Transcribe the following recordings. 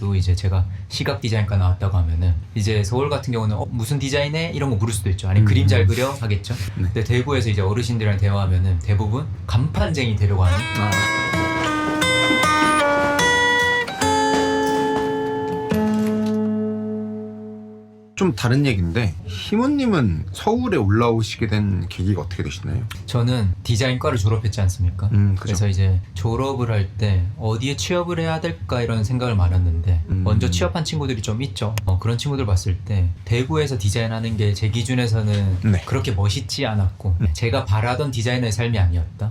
또 이제 제가 시각 디자인과 나왔다고 하면은 이제 서울 같은 경우는 무슨 디자인해? 이런 거 물을 수도 있죠. 아니 그림 잘 그려? 하겠죠. 네. 근데 대구에서 이제 어르신들이랑 대화하면은 대부분 간판쟁이 되려고 하는. 좀 다른 얘기인데 희모님은 서울에 올라오시게 된 계기가 어떻게 되시나요? 저는 디자인과를 졸업했지 않습니까? 그죠. 그래서 이제 졸업을 할 때 어디에 취업을 해야 될까 이런 생각을 많았는데 먼저 취업한 친구들이 좀 있죠. 그런 친구들 봤을 때 대구에서 디자인하는 게 제 기준에서는 네. 그렇게 멋있지 않았고 제가 바라던 디자이너의 삶이 아니었다.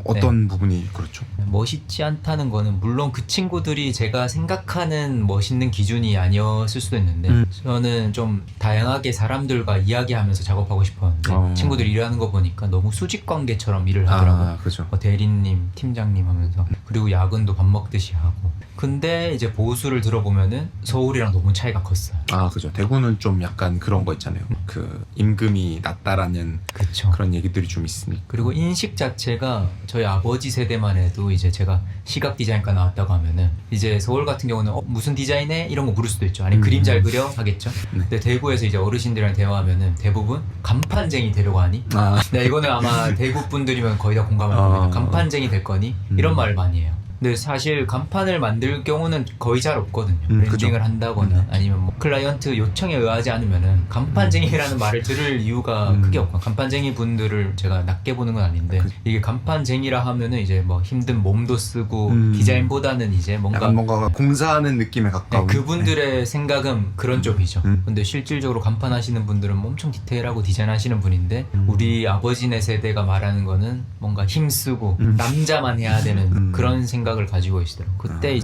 어떤 부분이 그렇죠? 멋있지 않다는 거는 물론 그 친구들이 제가 생각하는 멋있는 기준이 아니었을 수도 있는데 저는 좀 다양하게 사람들과 이야기하면서 작업하고 싶었는데 친구들이 일하는 거 보니까 너무 수직 관계처럼 일을 하더라고요. 그죠. 대리님, 팀장님 하면서 그리고 야근도 밥 먹듯이 하고. 근데 이제 보수를 들어보면은 서울이랑 너무 차이가 컸어요. 그죠. 대구는 좀 약간 그런 거 있잖아요. 그 임금이 낮다라는 그쵸. 그런 얘기들이 좀 있으니까. 그리고 인식 자체가 저희 아버지 세대만 해도 이제 제가 시각 디자인과 나왔다고 하면은 이제 서울 같은 경우는 무슨 디자인해? 이런 거 물을 수도 있죠. 아니 그림 잘 그려? 하겠죠. 근데 대구에서 이제 어르신들이랑 대화하면은 대부분 간판쟁이 되려고 하니? 네, 이거는 아마 대구 분들이면 거의 다 공감할 겁니다. 간판쟁이 될 거니? 이런 말을 많이 해요. 근데 사실 간판을 만들 경우는 거의 잘 없거든요. 브랜딩을 그죠. 한다거나 아니면 뭐 클라이언트 요청에 의하지 않으면은 간판쟁이라는 말을 들을 이유가 크게 없고, 간판쟁이 분들을 제가 낮게 보는 건 아닌데 이게 간판쟁이라 하면은 이제 뭐 힘든 몸도 쓰고 디자인보다는 이제 약간 뭔가 공사하는 느낌에 가까운. 그분들의 생각은 그런 쪽이죠. 근데 실질적으로 간판 하시는 분들은 엄청 디테일하고 디자인하시는 분인데 우리 아버지네 세대가 말하는 거는 뭔가 힘쓰고 남자만 해야 되는 그런 생각을 가지고 계시더라고요. 그때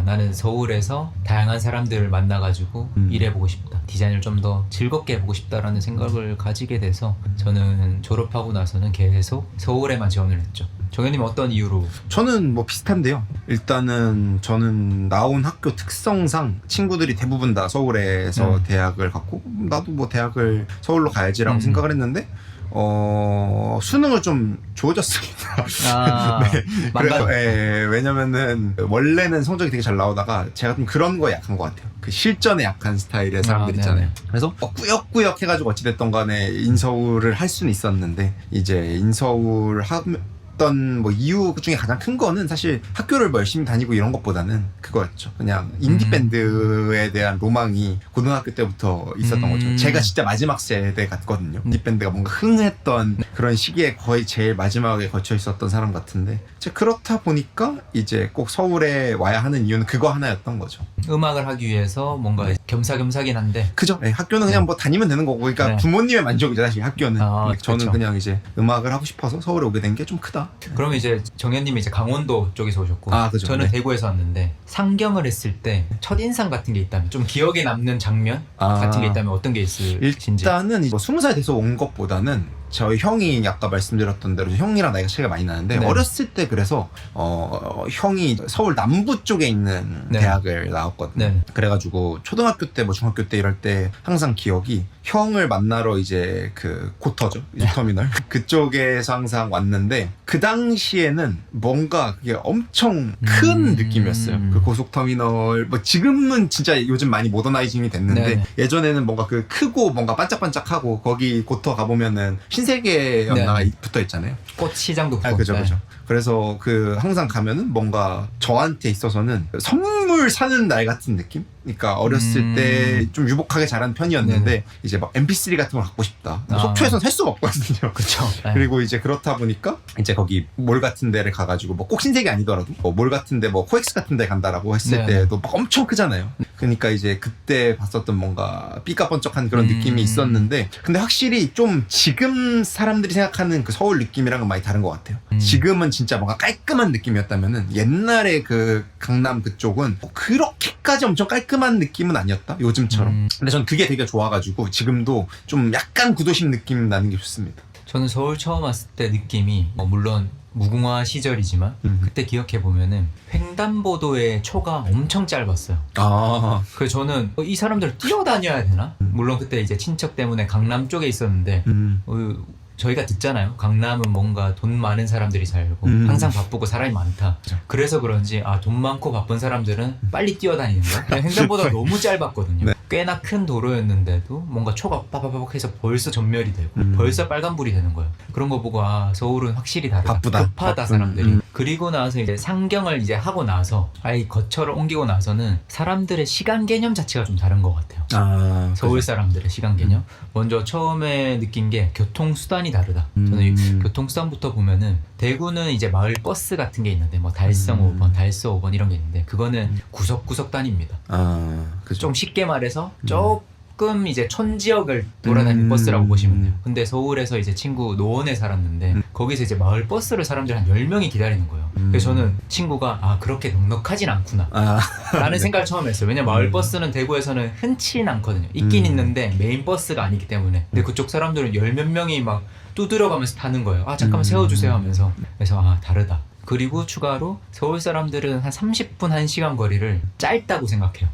나는 서울에서 다양한 사람들을 만나가지고 일해보고 싶다. 디자인을 좀 더 즐겁게 해보고 싶다라는 생각을 가지게 돼서 저는 졸업하고 나서는 계속 서울에만 지원을 했죠. 정현님 어떤 이유로? 저는 뭐 비슷한데요. 일단은 저는 나온 학교 특성상 친구들이 대부분 다 서울에서 대학을 갔고 나도 뭐 대학을 서울로 가야지라고 생각을 했는데 수능을 좀 좋아졌습니다. 네. 그래서 왜냐면은 원래는 성적이 되게 잘 나오다가 제가 좀 그런 거에 약한 것 같아요. 그 실전에 약한 스타일의 사람들 있잖아요. 그래서 꾸역꾸역 해가지고 어찌됐던 간에 인서울을 할 수는 있었는데 이제 인서울 뭐 이유 중에 가장 큰 거는 사실 학교를 뭐 열심히 다니고 이런 것보다는 그거였죠. 그냥 인디밴드에 대한 로망이 고등학교 때부터 있었던 거죠. 제가 진짜 마지막 세대 같거든요. 인디밴드가 뭔가 흥했던 그런 시기에 거의 제일 마지막에 거쳐 있었던 사람 같은데 그렇다 보니까 이제 꼭 서울에 와야 하는 이유는 그거 하나였던 거죠. 음악을 하기 위해서 뭔가 겸사겸사긴 한데 그죠. 학교는 그냥 뭐 다니면 되는 거고 그러니까 부모님의 만족이죠 사실 학교는. 저는 그쵸. 그냥 이제 음악을 하고 싶어서 서울에 오게 된 게 좀 크다. 그러면 이제 정현님이 이제 강원도 쪽에서 오셨고 그죠. 저는 대구에서 왔는데 상경을 했을 때 첫인상 같은 게 있다면 좀 기억에 남는 장면 같은 게 있다면 어떤 게 있으신지. 일단은 뭐 20살 돼서 온 것보다는 저희 형이 아까 말씀드렸던 대로 형이랑 나이가 차이가 많이 나는데 어렸을 때 그래서 형이 서울 남부 쪽에 있는 대학을 나왔거든요. 그래가지고 초등학교 때 뭐 중학교 때 이럴 때 항상 기억이 형을 만나러 이제 그 고터죠 터미널 그쪽에서 항상 왔는데 그 당시에는 뭔가 그게 엄청 큰 느낌이었어요. 그 고속터미널 뭐 지금은 진짜 요즘 많이 모더나이징이 됐는데 예전에는 뭔가 그 크고 뭔가 반짝반짝하고 거기 고터 가보면은 신세계였나 붙어 있잖아요. 꽃 시장도 붙고. 그죠. 그래서 그 항상 가면은 뭔가 저한테 있어서는 선물 사는 날 같은 느낌? 그러니까 어렸을 때 좀 유복하게 자란 편이었는데 이제 막 MP3 같은 걸 갖고 싶다. 속초에서는 살 수가 없거든요. 그렇죠. 그리고 이제 그렇다 보니까 이제 거기 몰 같은 데를 가가지고 뭐 꼭 신세계 아니더라도 뭐 몰 같은 데 뭐 코엑스 같은 데 간다라고 했을 때도 막 엄청 크잖아요. 그러니까 이제 그때 봤었던 뭔가 삐까번쩍한 그런 느낌이 있었는데 근데 확실히 좀 지금 사람들이 생각하는 그 서울 느낌이랑은 많이 다른 것 같아요. 지금은 진짜 뭔가 깔끔한 느낌이었다면은 옛날에 그 강남 그쪽은 뭐 그렇게까지 엄청 깔끔한 느낌은 아니었다 요즘처럼. 근데 전 그게 되게 좋아가지고 지금도 좀 약간 구도심 느낌 나는 게 좋습니다. 저는 서울 처음 왔을 때 느낌이 물론 무궁화 시절이지만 그때 기억해보면은 횡단보도의 초가 엄청 짧았어요. 그래서 저는 이 사람들 뛰어다녀야 되나? 물론 그때 이제 친척 때문에 강남 쪽에 있었는데 저희가 듣잖아요. 강남은 뭔가 돈 많은 사람들이 살고 항상 바쁘고 사람이 많다. 그래서 그런지 돈 많고 바쁜 사람들은 빨리 뛰어다니는 거야. 횡단보도가 너무 짧았거든요. 네. 꽤나 큰 도로였는데도 뭔가 초가 빠바바박 해서 벌써 전멸이 되고 벌써 빨간불이 되는 거예요. 그런 거 보고 서울은 확실히 다르다. 바쁘다. 급하다 사람들이. 그리고 나서 이제 상경을 이제 하고 나서 아예 거처를 옮기고 나서는 사람들의 시간 개념 자체가 좀 다른 것 같아요. 서울 사람들의 시간 개념. 먼저 처음에 느낀 게 교통수단이 다르다. 저는 이 교통수단부터 보면은 대구는 이제 마을 버스 같은 게 있는데 뭐 달성 5번, 달서 5번 이런 게 있는데 그거는 구석구석 다닙니다. 그죠. 좀 쉽게 말해서 조금 이제 촌지역을 돌아다니는 버스라고 보시면 돼요. 근데 서울에서 이제 친구 노원에 살았는데 거기서 이제 마을 버스를 사람들이 한 10명이 기다리는 거예요. 그래서 저는 친구가 그렇게 넉넉하진 않구나 라는 생각을 처음 했어요. 왜냐면 마을 버스는 대구에서는 흔치는 않거든요. 있긴 있는데 메인 버스가 아니기 때문에. 근데 그쪽 사람들은 열 몇 명이 막 두드려가면서 타는 거예요. 잠깐만 세워주세요 하면서. 그래서 다르다. 그리고 추가로 서울 사람들은 한 30분 1시간 거리를 짧다고 생각해요.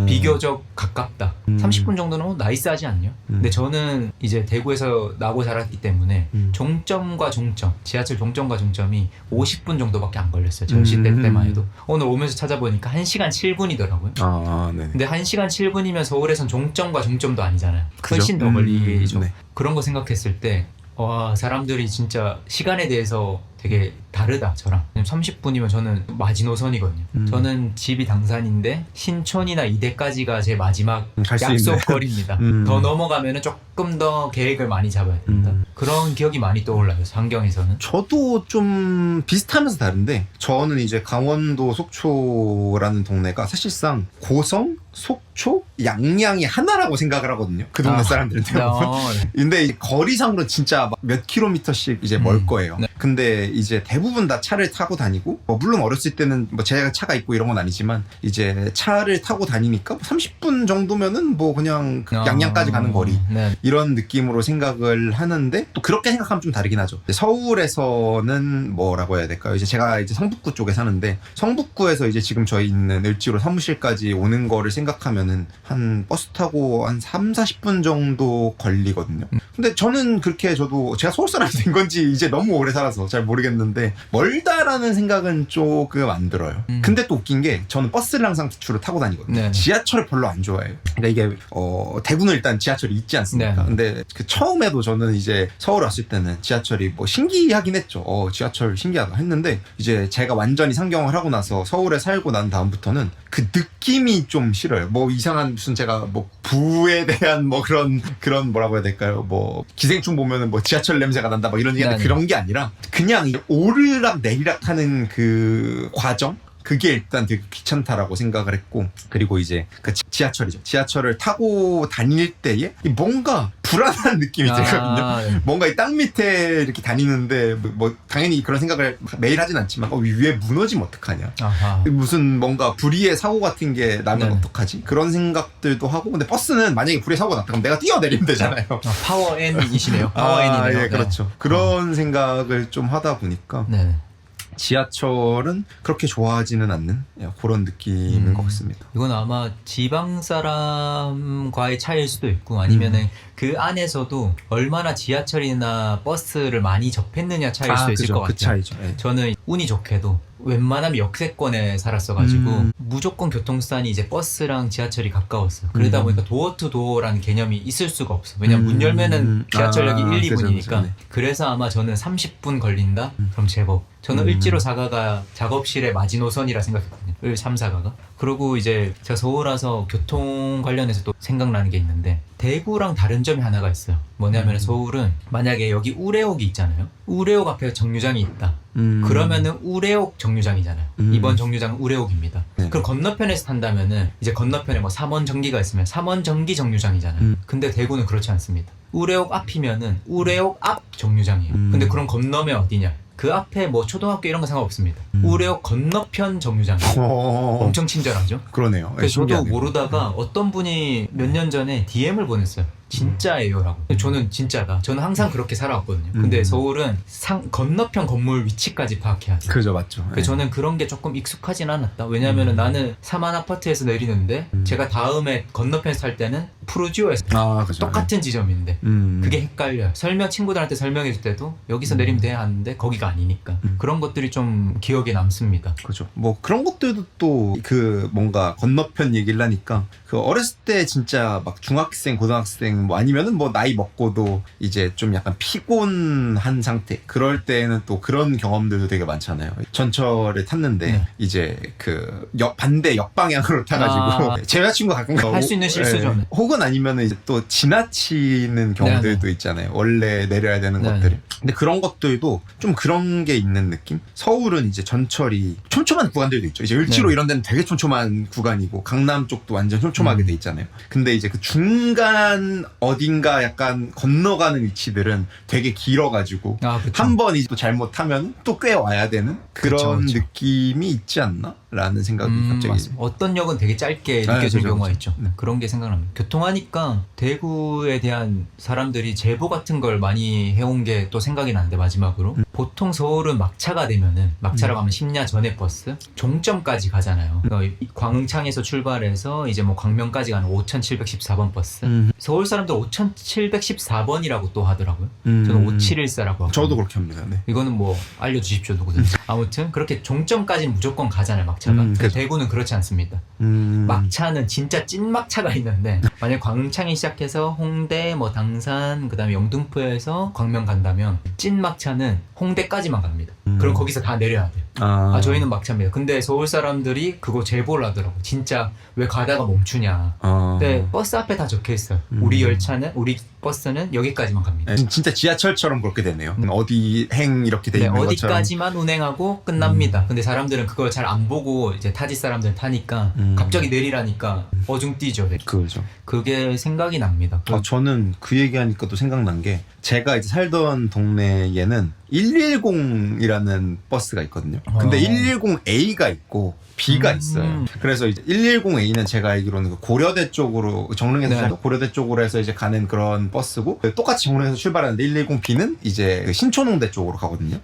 비교적 가깝다. 30분 정도는 나이스하지 않냐? 근데 저는 이제 대구에서 나고 자랐기 때문에 종점과 종점, 지하철 종점과 종점이 50분 정도밖에 안 걸렸어요. 저 시대 때만 해도. 오늘 오면서 찾아보니까 1시간 7분이더라고요. 네. 근데 1시간 7분이면 서울에선 종점과 종점도 아니잖아요. 그죠? 훨씬 더 걸리죠. 네. 그런 거 생각했을 때 사람들이 진짜 시간에 대해서 되게 다르다 저랑. 30분이면 저는 마지노선이거든요. 저는 집이 당산인데 신촌이나 이대까지가 제 마지막 갈수 약속 있네. 거리입니다. 더 넘어가면은 조금 더 계획을 많이 잡아야 된다. 그런 기억이 많이 떠올라요. 상경에서는. 저도 좀 비슷하면서 다른데 저는 이제 강원도 속초라는 동네가 사실상 고성, 속초, 양양이 하나라고 생각을 하거든요. 그 동네 사람들은 대부분. 네. 근데 이 거리상으로 진짜 막 몇 킬로미터씩 이제 멀 거예요. 네. 근데 이제 대부분 다 차를 타고 다니고 물론 어렸을 때는 뭐 제가 차가 있고 이런 건 아니지만 이제 차를 타고 다니니까 30분 정도면은 뭐 그냥 양양까지 가는 거리 네. 이런 느낌으로 생각을 하는데 또 그렇게 생각하면 좀 다르긴 하죠. 서울에서는 뭐라고 해야 될까요? 이제 제가 이제 성북구 쪽에 사는데 성북구에서 이제 지금 저희 있는 을지로 사무실까지 오는 거를 생각하면은 한 버스 타고 한 3-40분 정도 걸리거든요. 근데 저는 그렇게 저도 제가 서울 사람이 된 건지 이제 너무 오래 살아서 잘 모르겠는데 멀다라는 생각은 조금 안 들어요. 근데 또 웃긴 게 저는 버스를 항상 주로 타고 다니거든요. 네네. 지하철을 별로 안 좋아해요. 그러니까 이게 대구는 일단 지하철이 있지 않습니까? 네네. 근데 그 처음에도 저는 이제 서울 왔을 때는 지하철이 뭐 신기하긴 했죠. 지하철 신기하다 했는데 이제 제가 완전히 상경을 하고 나서 서울에 살고 난 다음부터는 그 느낌이 좀 싫어요. 뭐 이상한 무슨 제가 뭐 부에 대한 뭐 그런 뭐라고 해야 될까요? 뭐 기생충 보면은 뭐 지하철 냄새가 난다 뭐 이런 얘기하는데 그런 게 아니라 그냥 오르락 내리락 하는 그 과정? 그게 일단 되게 귀찮다라고 생각을 했고 그리고 이제 그 지하철이죠. 지하철을 타고 다닐 때에 뭔가 불안한 느낌이 들거든요. 네. 뭔가 이 땅 밑에 이렇게 다니는데 뭐 당연히 그런 생각을 매일 하진 않지만 위에 무너지면 어떡하냐. 아하. 무슨 뭔가 불의의 사고 같은 게 나면 네네. 어떡하지? 그런 생각들도 하고 근데 버스는 만약에 불의의 사고가 났다 그럼 내가 뛰어내리면 되잖아요. 파워 N이시네요. 파워 N이네요. 예, 그렇죠. 그런 생각을 좀 하다 보니까 네. 지하철은 그렇게 좋아하지는 않는 그런 느낌인 것 같습니다. 이건 아마 지방 사람과의 차이일 수도 있고 아니면은 그 안에서도 얼마나 지하철이나 버스를 많이 접했느냐 차이일 수도 있을 그죠. 것 그 같아요. 차이죠. 예. 저는 운이 좋게도 웬만하면 역세권에 살았어가지고 무조건 교통수단이 이제 버스랑 지하철이 가까웠어요. 그러다 보니까 도어 투 도어라는 개념이 있을 수가 없어. 왜냐면 문 열면은 지하철역이 1, 2분이니까. 그죠. 네. 그래서 아마 저는 30분 걸린다? 그럼 제법. 저는 을지로 4가가 작업실의 마지노선이라 생각했거든요. 을 3, 4가가. 그리고 이제 제가 서울 와서 교통 관련해서 또 생각나는 게 있는데 대구랑 다른 점이 하나가 있어요. 뭐냐면 서울은 만약에 여기 우레옥이 있잖아요. 우레옥 앞에 정류장이 있다. 그러면은 우레옥 정류장이잖아요. 이번 정류장은 우레옥입니다. 네. 그럼 건너편에서 탄다면은 이제 건너편에 뭐 3원 전기가 있으면 3원 전기 정류장이잖아요. 근데 대구는 그렇지 않습니다. 우레옥 앞이면은 우레옥 앞 정류장이에요. 근데 그럼 건너면 어디냐? 그 앞에 뭐 초등학교 이런 거 상관없습니다. 우레옥 건너편 정류장이에요. 엄청 친절하죠. 그러네요. 그래서 저도 신기하네요. 모르다가 어떤 분이 몇 년 전에 DM을 보냈어요. 진짜예요라고. 저는 진짜다. 저는 항상 그렇게 살아왔거든요. 근데 서울은 건너편 건물 위치까지 파악해야 돼요. 그죠, 맞죠. 그래서 저는 그런 게 조금 익숙하진 않았다. 왜냐면은 나는 사만 아파트에서 내리는데 제가 다음에 건너편에서 탈 때는 푸르지오에서 그죠. 똑같은 지점인데 그게 헷갈려요. 친구들한테 설명해 줄 때도 여기서 내리면 돼 하는데 거기가 아니니까 그런 것들이 좀 기억에 남습니다. 그죠. 뭐 그런 것들도 또 그 뭔가 건너편 얘기를 하니까 그 어렸을 때 진짜 막 중학생, 고등학생 뭐 아니면은 뭐 나이 먹고도 이제 좀 약간 피곤한 상태 그럴 때는 또 그런 경험들도 되게 많잖아요. 전철을 탔는데 네. 이제 그 반대 역방향으로 타가지고 제 여자친구 가끔 할 수 있는 실수죠. 네. 혹은 아니면은 이제 또 지나치는 경우들도 있잖아요. 원래 내려야 되는 네네. 것들이. 근데 그런 것들도 좀 그런 게 있는 느낌? 서울은 이제 전철이 촘촘한 구간들도 있죠. 이제 을지로 네. 이런 데는 되게 촘촘한 구간이고 강남 쪽도 완전 촘촘하게 돼 있잖아요. 근데 이제 그 중간 어딘가 약간 건너가는 위치들은 되게 길어가지고 그쵸. 한 번 이제 또 잘못하면 또 꽤 와야 되는 그런 그쵸. 느낌이 있지 않나? 라는 생각이 갑자기. 맞습니다. 어떤 역은 되게 짧게 느껴지는 그죠, 경우가 그죠. 있죠. 그런 게 생각납니다. 교통하니까 대구에 대한 사람들이 제보 같은 걸 많이 해온 게 또 생각이 나는데 마지막으로 보통 서울은 막차가 되면은 막차라고 하면 심야 전에 버스 종점까지 가잖아요. 그러니까 광흥창에서 출발해서 이제 뭐 광명까지 가는 5714번 버스. 서울 사람들 5714번이라고 또 하더라고요. 저는 5714라고 하고. 저도 그렇게 합니다. 네. 이거는 뭐 알려주십시오 누구든지. 아무튼 그렇게 종점까지는 무조건 가잖아요 막차가. 근데 그죠. 대구는 그렇지 않습니다. 막차는 진짜 찐 막차가 있는데 만약 광흥창에 시작해서 홍대 뭐 당산 그다음에 영등포에서 광명 간다면 찐 막차는 홍대까지만 갑니다. 그럼 거기서 다 내려야 돼요. 저희는 막차입니다. 근데 서울 사람들이 그거 제보를 하더라고. 진짜 왜 가다가 멈추냐. 근데 버스 앞에 다 적혀 있어요. 우리 버스는 여기까지만 갑니다. 네, 진짜 지하철처럼 그렇게 되네요. 어디 행 이렇게 돼 네, 있는 것처럼. 어디까지만 운행하고 끝납니다. 근데 사람들은 그걸 잘 안 보고 이제 타지 사람들 타니까 갑자기 내리라니까 어중뛰죠. 네. 그죠. 그게 생각이 납니다. 저는 그 얘기하니까 또 생각난 게 제가 이제 살던 동네에는 110이라는 버스가 있거든요. 근데 110A가 있고 B가 있어요. 그래서 이제 110A는 제가 알기로는 그 고려대 쪽으로 정릉에서 네. 고려대 쪽으로 해서 이제 가는 그런 버스고 똑같이 정릉에서 출발하는데 110B는 이제 그 신촌홍대 쪽으로 가거든요.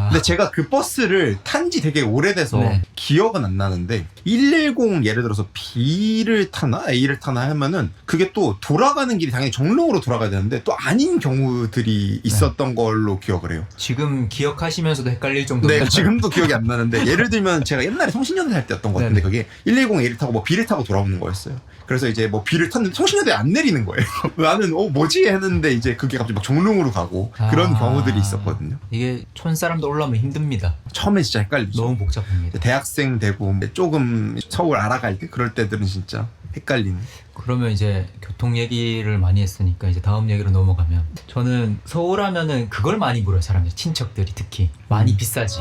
근데 제가 그 버스를 탄 지 되게 오래돼서 네. 기억은 안 나는데 110 예를 들어서 B를 타나 A를 타나 하면은 그게 또 돌아가는 길이 당연히 정릉으로 돌아가야 되는데 또 아닌 경우들이 있었던 걸로 기억을 해요. 지금 기억하시면서도 헷갈릴 정도로. 네, 지금도 기억이 안 나는데 예를 들면 제가 옛날에 성신여대 할 때였던 것 같은데 그게 110A를 타고 뭐 B를 타고 돌아오는 거였어요. 그래서 이제 뭐 B를 탔는데 성신여대에 안 내리는 거예요. 나는 뭐지 했는데 이제 그게 갑자기 막 정릉으로 가고 그런 경우들이 있었거든요. 이게 촌사람도 올라오면 힘듭니다. 처음에 진짜 헷갈리죠. 너무 복잡합니다. 대학생 되고 조금 서울 알아갈 때 그럴 때들은 진짜 헷갈리는. 그러면 이제 교통 얘기를 많이 했으니까 이제 다음 얘기로 넘어가면 저는 서울 하면은 그걸 많이 물어요. 사람들 친척들이 특히 많이 비싸지.